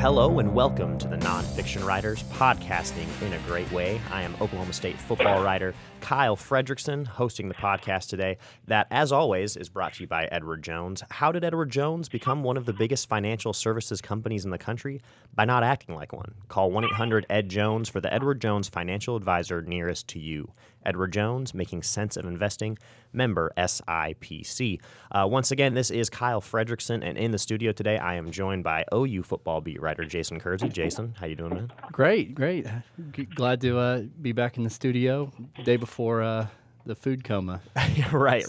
Hello and welcome to the Non-fction Writers, podcasting in a great way. I am Oklahoma State football writer Kyle Fredrickson, hosting the podcast today that, as always, is brought to you by Edward Jones. How did Edward Jones become one of the biggest financial services companies in the country? By not acting like one. Call 1-800-ED-JONES for the Edward Jones financial advisor nearest to you. Edward Jones, making sense of investing, member SIPC. Once again, this is Kyle Fredrickson, and in the studio today, I am joined by OU football beat writer Jason Kersey. Jason, how you doing, man? Great. Glad to be back in the studio day before the food coma. Right.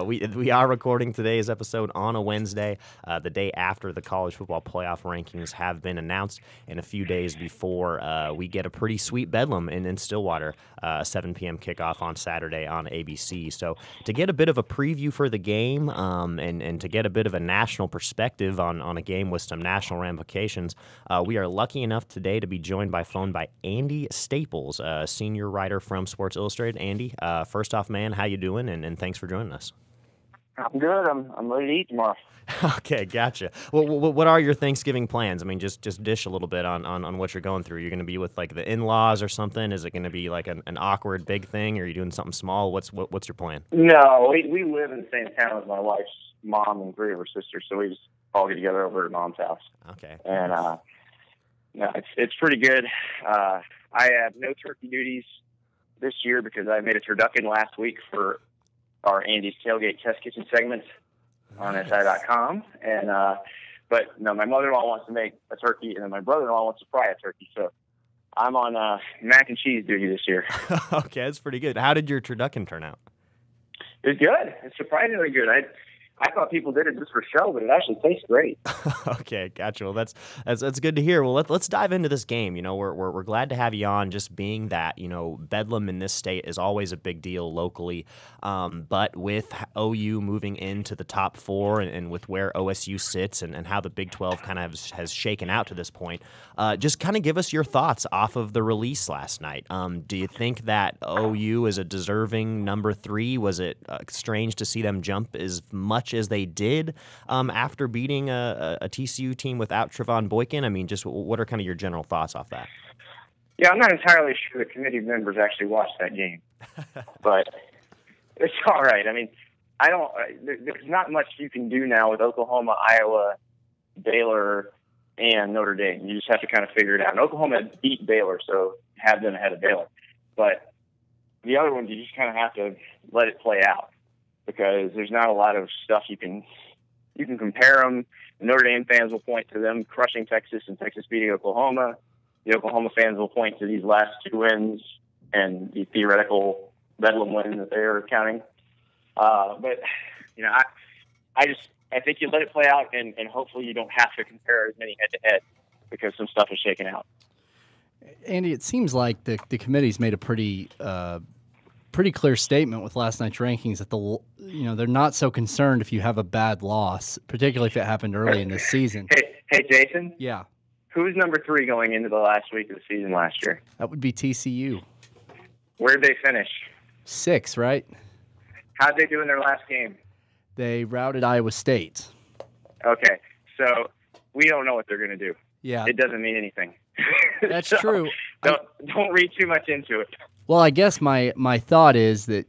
We are recording today's episode on a Wednesday, the day after the college football playoff rankings have been announced, and a few days before we get a pretty sweet bedlam in Stillwater, a 7 p.m. kickoff on Saturday on ABC. So to get a bit of a preview for the game and to get a bit of a national perspective on a game with some national ramifications, we are lucky enough today to be joined by phone by Andy Staples, a senior writer from Sports Illustrated. Andy, first off, man, how you doing? And thanks for joining us. I'm good. I'm ready to eat tomorrow. Okay, gotcha. Well, what are your Thanksgiving plans? I mean, just dish a little bit on what you're going through. You're going to be with like the in-laws or something? Is it going to be like an awkward big thing, or are you doing something small? What's your plan? No, we live in the same town as my wife's mom and three of her sisters, so we just all get together over at Mom's house. Okay. And no, it's pretty good. I have no turkey duties this year because I made a turducken last week for our Andy's Tailgate Test Kitchen segment on SI.com. And, but no, my mother-in-law wants to make a turkey, and then my brother-in-law wants to fry a turkey. So I'm on mac and cheese duty this year. Okay, that's pretty good. How did your turducken turn out? It's good. It's surprisingly good. I thought people did it just for show, but it actually tastes great. Okay, gotcha. Well, that's good to hear. Well, let's dive into this game. You know, we're glad to have you on. Just being that, you know, Bedlam in this state is always a big deal locally. But with OU moving into the top four and with where OSU sits and how the Big 12 kind of has shaken out to this point, just kind of give us your thoughts off of the release last night. Do you think that OU is a deserving number 3? Was it strange to see them jump as much as they did after beating a TCU team without Trevon Boykin? I mean, just what are kind of your general thoughts off that? Yeah, I'm not entirely sure the committee members actually watched that game, but it's all right. I mean, there's not much you can do now with Oklahoma, Iowa, Baylor, and Notre Dame. You just have to kind of figure it out. And Oklahoma beat Baylor, so have them ahead of Baylor. But the other ones, you just kind of have to let it play out, because there's not a lot of stuff you can compare them. The Notre Dame fans will point to them crushing Texas and Texas beating Oklahoma. The Oklahoma fans will point to these last 2 wins and the theoretical Bedlam win that they're counting. But you know, I think you let it play out, and hopefully you don't have to compare as many head-to-head, because some stuff is shaken out. Andy, it seems like the committee's made a pretty clear statement with last night's rankings that they're not so concerned if you have a bad loss, particularly if it happened early in the season. Hey, Jason. Yeah. Who's number 3 going into the last week of the season last year? That would be TCU. Where did they finish? 6, right? How'd they do in their last game? They routed Iowa State. Okay, so we don't know what they're going to do. Yeah. It doesn't mean anything. That's so true. Don't read too much into it. Well, I guess my thought is that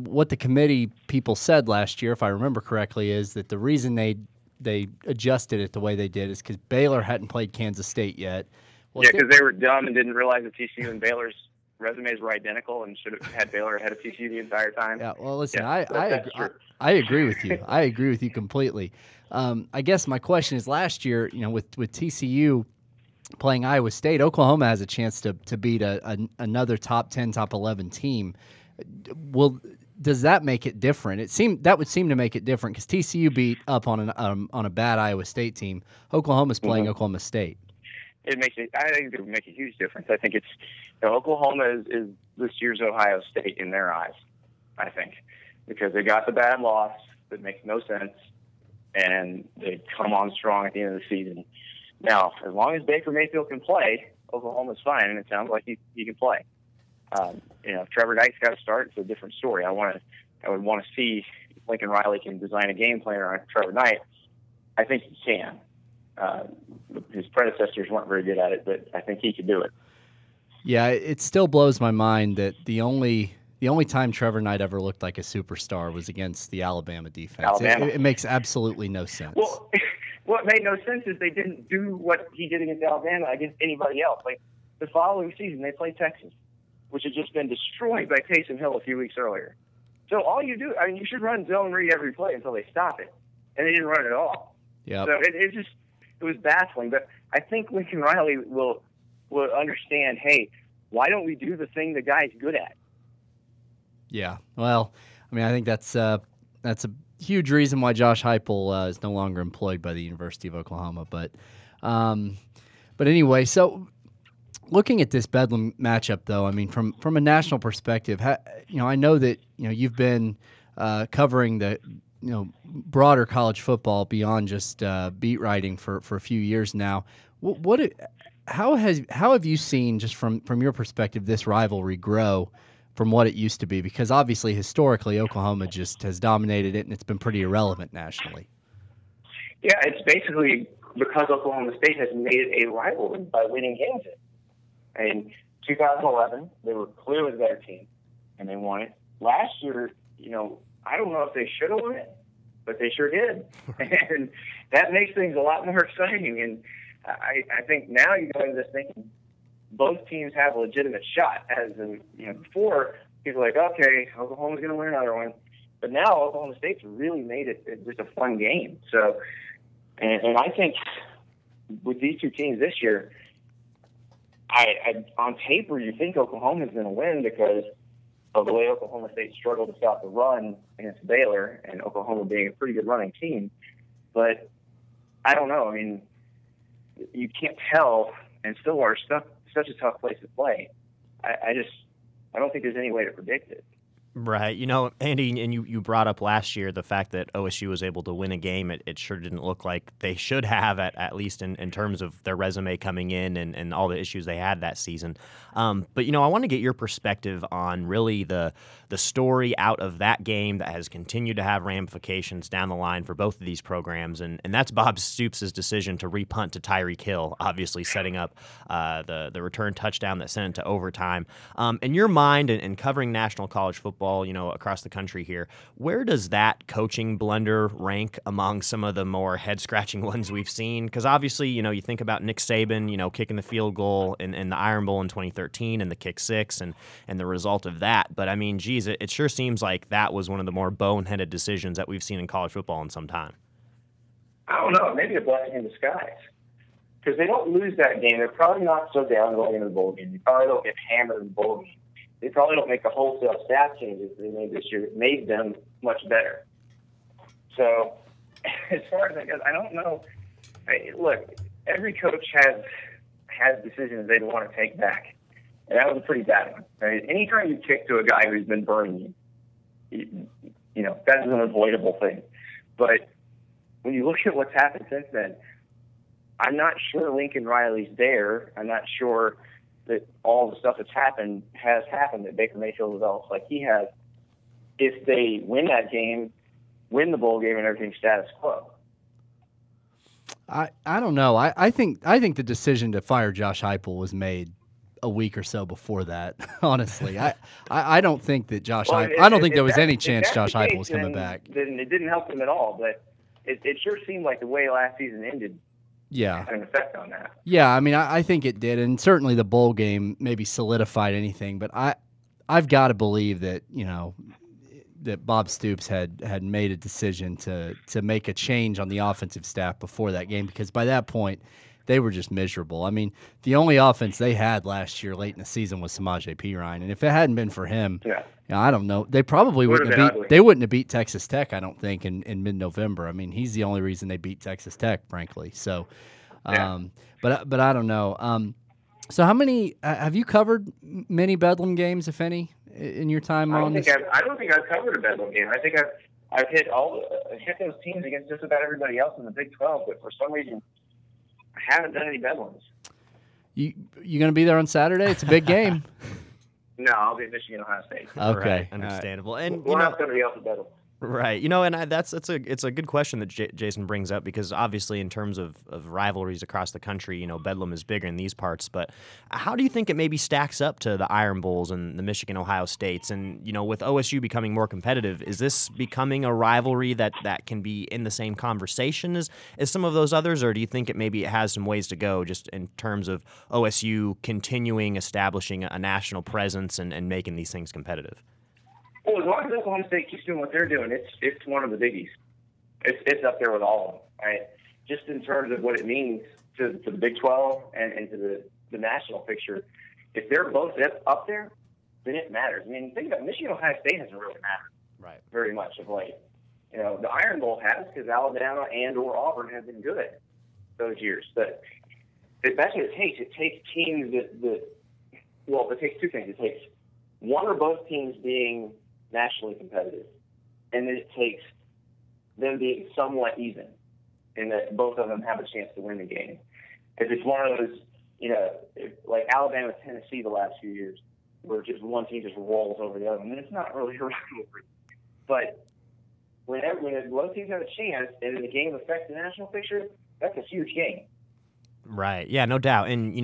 what the committee people said last year, if I remember correctly, is that the reason they adjusted it the way they did is because Baylor hadn't played Kansas State yet. Well, yeah, because they were dumb and didn't realize that TCU and Baylor's resumes were identical and should have had Baylor ahead of TCU the entire time. Yeah, well, listen, yeah, I agree with you. I agree with you completely. I guess my question is, last year, you know, with TCU playing Iowa State, Oklahoma has a chance to beat another top 10, top 11 team. Does that make it different? That would seem to make it different, because TCU beat up on a bad Iowa State team. Oklahoma's playing Oklahoma State. I think it would make a huge difference. I think Oklahoma is this year's Ohio State in their eyes, I think, because they got the bad loss that makes no sense, and they come on strong at the end of the season. Now, as long as Baker Mayfield can play, Oklahoma's fine, and it sounds like he can play. If Trevor Dyke's got to start, it's a different story. I would want to see if Lincoln Riley can design a game plan around Trevor Knight. I think he can. his predecessors weren't very good at it, but I think he could do it. Yeah, it still blows my mind that the only time Trevor Knight ever looked like a superstar was against the Alabama defense. Alabama. It makes absolutely no sense. Well, what made no sense is they didn't do what he did against Alabama against anybody else. Like the following season, they played Texas, which had just been destroyed by Taysom Hill a few weeks earlier. So all you do, I mean, you should run zone read every play until they stop it, and they didn't run it at all. Yeah. So it was baffling. But I think Lincoln Riley will understand. Hey, why don't we do the thing the guy's good at? Yeah. Well, I mean, I think that's a huge reason why Josh Heupel is no longer employed by the University of Oklahoma. But anyway, so looking at this Bedlam matchup, though, I mean, from a national perspective, I know that you've been covering the broader college football beyond just beat writing for a few years now. How have you seen, just from your perspective, this rivalry grow from what it used to be? Because obviously, historically, Oklahoma just has dominated it, and it's been pretty irrelevant nationally. Yeah, it's basically because Oklahoma State has made it a rivalry by winning games. In 2011, they were clearly the better team, and they won it. Last year, I don't know if they should have won it, but they sure did. And that makes things a lot more exciting. And I think now you go into this thinking both teams have a legitimate shot. As in, before, people were like, okay, Oklahoma's going to win another one. But now Oklahoma State's really made it just a fun game. So, and I think with these two teams this year, I on paper, you think Oklahoma's going to win because of the way Oklahoma State struggled to stop the run against Baylor, and Oklahoma being a pretty good running team. But I don't know. I mean, you can't tell, and Stillwater is such a tough place to play. I don't think there's any way to predict it. Right. Andy, and you brought up last year the fact that OSU was able to win a game. It sure didn't look like they should have, at least in terms of their resume coming in and all the issues they had that season. But, I want to get your perspective on really the story out of that game that has continued to have ramifications down the line for both of these programs, and that's Bob Stoops' decision to repunt to Tyreek Hill, obviously setting up the return touchdown that sent it to overtime. In your mind, and covering national college football, across the country here, where does that coaching blunder rank among some of the more head-scratching ones we've seen? Because obviously, you think about Nick Saban, kicking the field goal in the Iron Bowl in 2013 and the kick six and the result of that. But, I mean, geez, it sure seems like that was one of the more boneheaded decisions that we've seen in college football in some time. I don't know. Maybe a blessing in disguise. Because they don't lose that game. They're probably not so down going into the bowl game. They probably don't get hammered in the bowl game. They probably don't make the wholesale staff changes they made this year that made them much better. So, as far as I guess, I don't know. Look, every coach has decisions they don't want to take back, and that was a pretty bad one. Anytime you kick to a guy who's been burning you, that's an avoidable thing. But when you look at what's happened since then, I'm not sure Lincoln Riley's there. I'm not sure that all the stuff that's happened that Baker Mayfield develops like he has. If they win that game, win the bowl game, and everything's status quo. I don't know. I think the decision to fire Josh Heupel was made a week or so before that. Honestly, I don't think that I don't think there was any chance Josh Heupel was coming back. Then it didn't help him at all. But it sure seemed like the way last season ended. Yeah, had an effect on that. Yeah, I mean, I think it did, and certainly the bowl game maybe solidified anything. But I've got to believe that that Bob Stoops had made a decision to make a change on the offensive staff before that game, because by that point they were just miserable. I mean, the only offense they had last year late in the season was Samaje Perine, and if it hadn't been for him, I don't know, they probably wouldn't have beat Texas Tech, I don't think, in mid-November. I mean, he's the only reason they beat Texas Tech, frankly. So, but I don't know. So how many have you covered many Bedlam games, if any, in your time on this? I don't think I've covered a Bedlam game. I think I've hit those teams against just about everybody else in the Big 12, but for some reason I haven't done any Bedlams. You going to be there on Saturday? It's a big game. No, I'll be at Michigan, Ohio State. Okay, right. Understandable. And we'll have somebody else to Bedlam. Right. And it's a good question that Jason brings up, because obviously in terms of rivalries across the country, Bedlam is bigger in these parts. But how do you think it maybe stacks up to the Iron Bowls and the Michigan Ohio States? And, with OSU becoming more competitive, is this becoming a rivalry that can be in the same conversation as some of those others? Or do you think it has some ways to go just in terms of OSU continuing establishing a national presence and making these things competitive? Well, as long as Oklahoma State keeps doing what they're doing, it's one of the biggies. It's up there with all of them, right? Just in terms of what it means to the Big 12 and to the national picture. If they're both up there, then it matters. I mean, think about it. Michigan Ohio State hasn't really mattered very much of late. The Iron Bowl has, because Alabama and or Auburn have been good those years. But that's what it takes. It takes teams it takes two things. It takes one or both teams being nationally competitive, and then it takes them being somewhat even, and that both of them have a chance to win the game. If it's one of those, like Alabama, Tennessee the last few years, where just one team just rolls over the other, and it's not really a rivalry. But when both teams have a chance, and the game affects the national picture, that's a huge game. Right. Yeah, no doubt. And,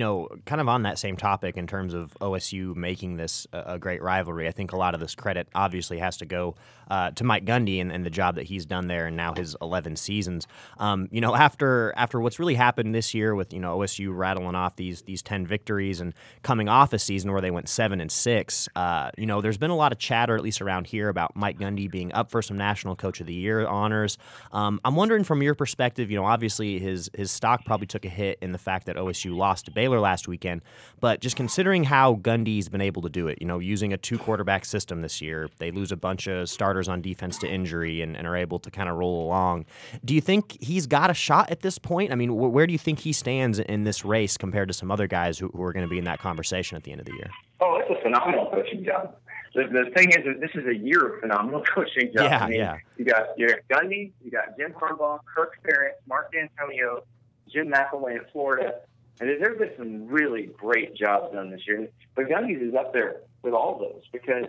kind of on that same topic in terms of OSU making this a great rivalry, I think a lot of this credit obviously has to go to Mike Gundy and the job that he's done there, and now his 11 seasons. After what's really happened this year with, OSU rattling off these 10 victories and coming off a season where they went 7-6, there's been a lot of chatter, at least around here, about Mike Gundy being up for some National Coach of the Year honors. I'm wondering, from your perspective, obviously his stock probably took a hit in the fact that OSU lost to Baylor last weekend, but just considering how Gundy's been able to do it, using a 2-quarterback system this year, they lose a bunch of starters on defense to injury and are able to kind of roll along. Do you think he's got a shot at this point? I mean, where do you think he stands in this race compared to some other guys who are going to be in that conversation at the end of the year? Oh, it's a phenomenal coaching job. The thing is that this is a year of phenomenal coaching job. Yeah. You got Gundy, you got Jim Harbaugh, Kirk Ferentz, Mark D'Antonio, Jim McElwain at Florida, and there's been some really great jobs done this year. But Gundy's is up there with all of those, because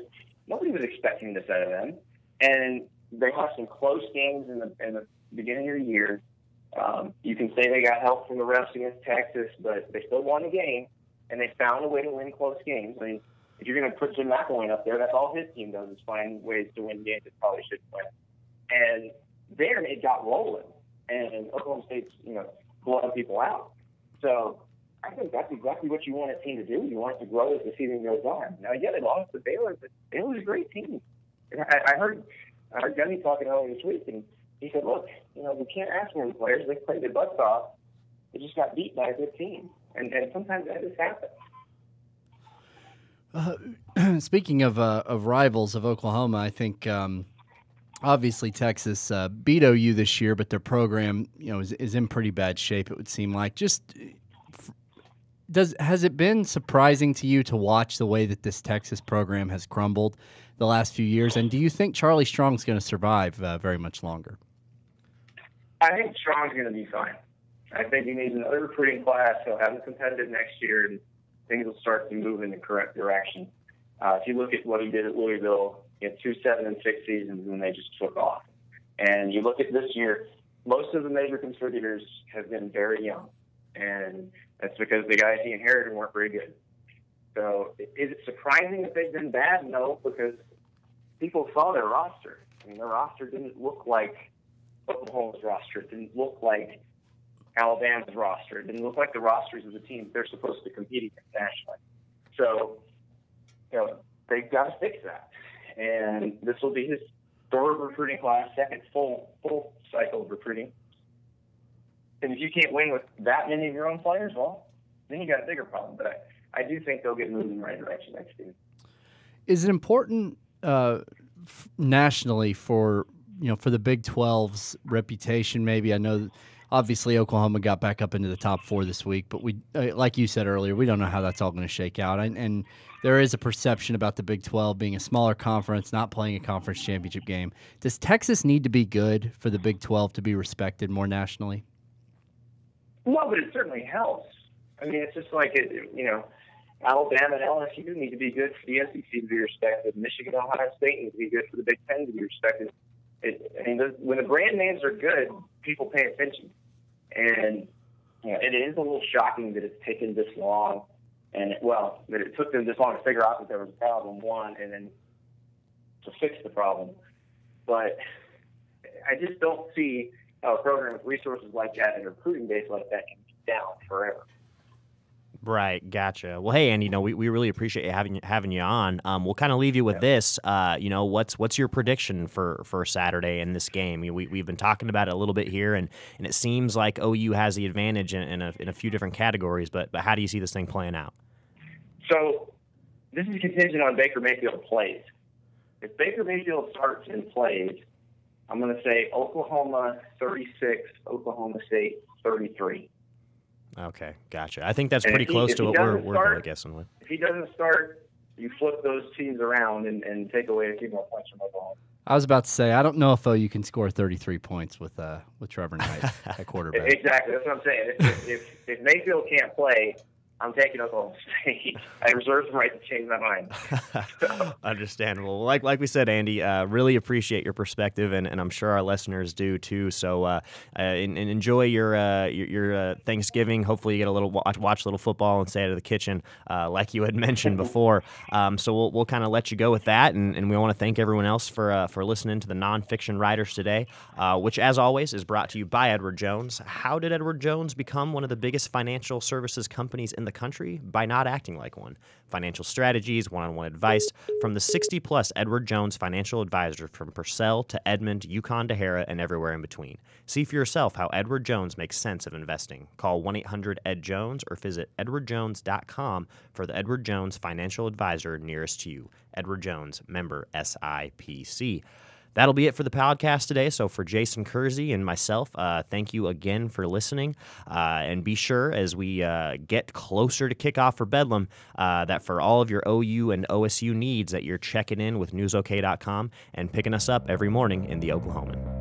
nobody was expecting this out of them, and they have some close games in the beginning of the year. You can say they got help from the refs against Texas, but they still won the game, and they found a way to win close games. I mean, if you're going to put Jim McElwain up there, that's all his team does, is find ways to win games that probably shouldn't win. And there it got rolling, and Oklahoma State's blowing people out. So I think that's exactly what you want a team to do. You want it to grow as the season goes on. Now, they lost to Baylor, but Baylor's a great team. I heard Gundy talking earlier this week, and he said, look, we can't ask for the players. They played their butts off. They just got beat by a good team. And sometimes that just happens. Speaking of rivals of Oklahoma, I think obviously Texas beat OU this year, but their program, is in pretty bad shape. It would seem like. Has it been surprising to you to watch the way that this Texas program has crumbled the last few years? And do you think Charlie Strong's going to survive very much longer? I think Strong's going to be fine. I think he needs another recruiting class. He'll have them competitive next year, and things will start to move in the correct direction. If you look at what he did at Louisville, he had 2 7-6 seasons, and they just took off. And you look at this year, most of the major contributors have been very young, and that's because the guys he inherited weren't very good. So is it surprising that they've been bad? No, because people saw their roster. I mean, their roster didn't look like Oklahoma's roster. It didn't look like Alabama's roster. It didn't look like the rosters of the teams they're supposed to compete against nationally. So, they've got to fix that. And this will be his third recruiting class, second full cycle of recruiting. And if you can't win with that many of your own players, well, then you got a bigger problem. But I do think they'll get moved in the right direction next year. Is it important nationally for the Big 12's reputation? Maybe I know. Obviously, Oklahoma got back up into the top 4 this week, but we, like you said earlier, we don't know how that's all going to shake out. And there is a perception about the Big 12 being a smaller conference, not playing a conference championship game. Does Texas need to be good for the Big 12 to be respected more nationally? No, but it certainly helps. I mean, it's just like, Alabama and LSU need to be good for the SEC to be respected. Michigan, Ohio State need to be good for the Big Ten to be respected. When the brand names are good, people pay attention. And it is a little shocking that it's taken this long, that it took them this long to figure out that there was a problem, one, and then to fix the problem. But I just don't see how a program with resources like that and a recruiting base like that can be down forever. Right, gotcha. Well, hey, Andy, we really appreciate having you on. We'll kind of leave you with this. What's your prediction for Saturday in this game? We've been talking about it a little bit here, and it seems like OU has the advantage in a few different categories. But how do you see this thing playing out? So this is contingent on Baker Mayfield plays. If Baker Mayfield starts and plays, I'm going to say Oklahoma 36, Oklahoma State 33. Okay, gotcha. I think that's pretty close to what we're really guessing with. If he doesn't start, you flip those teams around and take away a few more points from Oklahoma. I was about to say, I don't know if OU can score 33 points with Trevor Knight at quarterback. Exactly, that's what I'm saying. If Mayfield can't play, I'm taking Oklahoma State. I reserve the right to change my mind. Understandable. Like we said, Andy, really appreciate your perspective, and I'm sure our listeners do too. So and enjoy your Thanksgiving. Hopefully, you get watch a little football and stay out of the kitchen, like you had mentioned before. So we'll kind of let you go with that, and we want to thank everyone else for listening to the Non-Fiction Writers today, which, as always, is brought to you by Edward Jones. How did Edward Jones become one of the biggest financial services companies in the country? By not acting like one. Financial strategies, one-on-one advice from the 60-plus Edward Jones financial advisors from Purcell to Edmond, Yukon to Hara, and everywhere in between. See for yourself how Edward Jones makes sense of investing. Call 1-800-ED-JONES or visit edwardjones.com for the Edward Jones financial advisor nearest to you. Edward Jones, member SIPC. That'll be it for the podcast today. So for Jason Kersey and myself, thank you again for listening. And be sure, as we get closer to kickoff for Bedlam, that for all of your OU and OSU needs, that you're checking in with newsok.com and picking us up every morning in the Oklahoman.